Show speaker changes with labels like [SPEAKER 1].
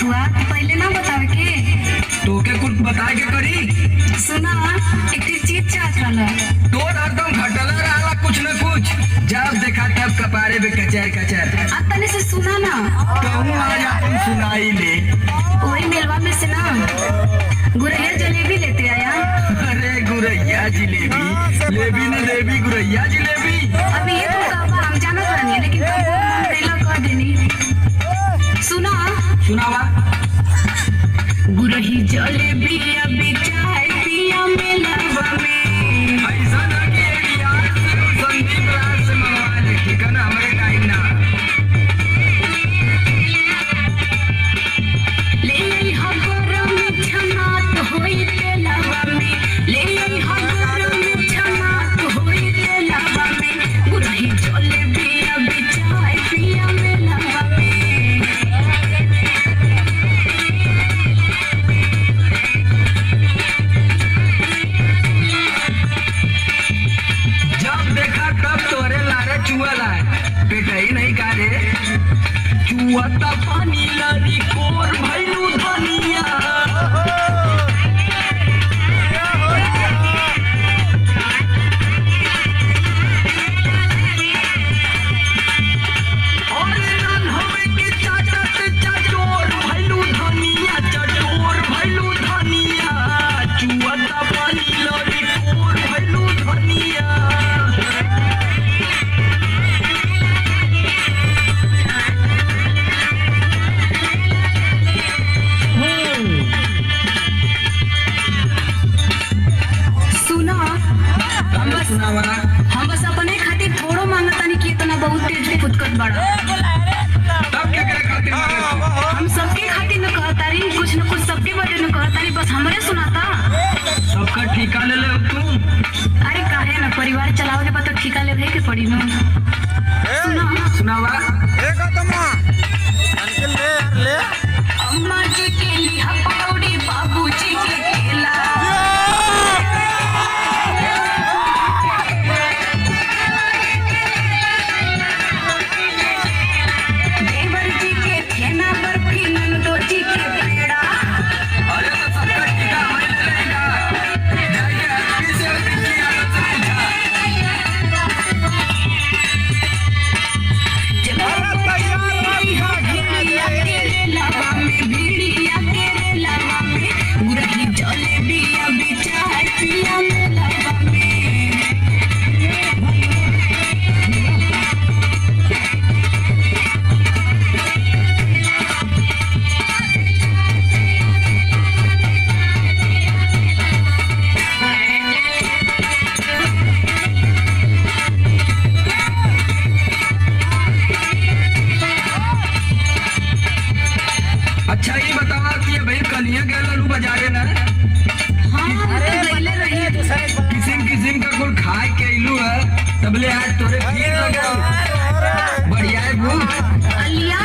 [SPEAKER 1] हुआ पहले ना बतावे के।
[SPEAKER 2] तो के कुछ बता के करी।
[SPEAKER 1] सुना एक चीज चाहत रहला
[SPEAKER 2] तोर हरदम घटला रहला कुछ न कुछ, जब देखा तब कपारे पे कचर कचर।
[SPEAKER 1] अब तने से सुना ना
[SPEAKER 2] कहूँ आज अपन सुनाई ले।
[SPEAKER 1] वही मेलवा में से ना गुरैया जलेबी लेते आया।
[SPEAKER 2] अरे गुरैया जिलेबी लेबी न देवी गुरैया जिलेबी।
[SPEAKER 1] अभी ये तो कहवा हम जाना करनी लेकिन तब वो मन कैला कर देनी। सुना
[SPEAKER 2] सुनावा।
[SPEAKER 1] गुरही जलेबी अभी चाय पिया मेलवा में।
[SPEAKER 2] ऐसा ना कि एक यार से और संदीप राज से मंगवा ले, ठीक है ना, हमारे टाइम ना।
[SPEAKER 1] ले आई हगर में छनात होई तेलवा में। ले आई हगर में छनात होई तेलवा में। गुरही जलेबी अभी चाय पिया मेलवा में।
[SPEAKER 2] जब देखा तब तोरे लारे चुअला है, पेटई नहीं का रे। चुअता पानी लरी कोर भैलू धनिया। और नन हवे के चाटत चटोर भैलू धनिया, चटोर भैलू धनिया। चुअता पानी लरी कोर भैलू धनिया।
[SPEAKER 1] सुना हम बस अपने खातिर थोड़ो मांगतानी कि इतना बहुत तेज फुदकत बड़ा।
[SPEAKER 2] तब क्या करे खातिर मांगे?
[SPEAKER 1] हम सबके खातिर न कहतारी, कुछ न कुछ सबके बदे न कहतारी, बस हमरे सुनाता।
[SPEAKER 2] सबका ठिका ले ले तू।
[SPEAKER 1] अरे काहे न परिवार चलावे के बाद तो ठिका लेवे के पड़ी न। सुना
[SPEAKER 2] सुनावा।
[SPEAKER 1] अम्मा जी के लिए पकौड़ी, बाबूजी के केला। देवर जी के ठेना बर्फी, नंदो जी के पेड़ा।
[SPEAKER 2] अरे तो सबका ठिका हमें ले लेगा। जाइए हैप्पी से की आदत से पूछा। अच्छा ये बतावा कि ये भाई कलिया गए ललू बाजारे ना। किसिम किसिम का कुल खाए के इलू है, तबले आज तोरे खीर लगे बढ़िया है भूख।
[SPEAKER 1] लिया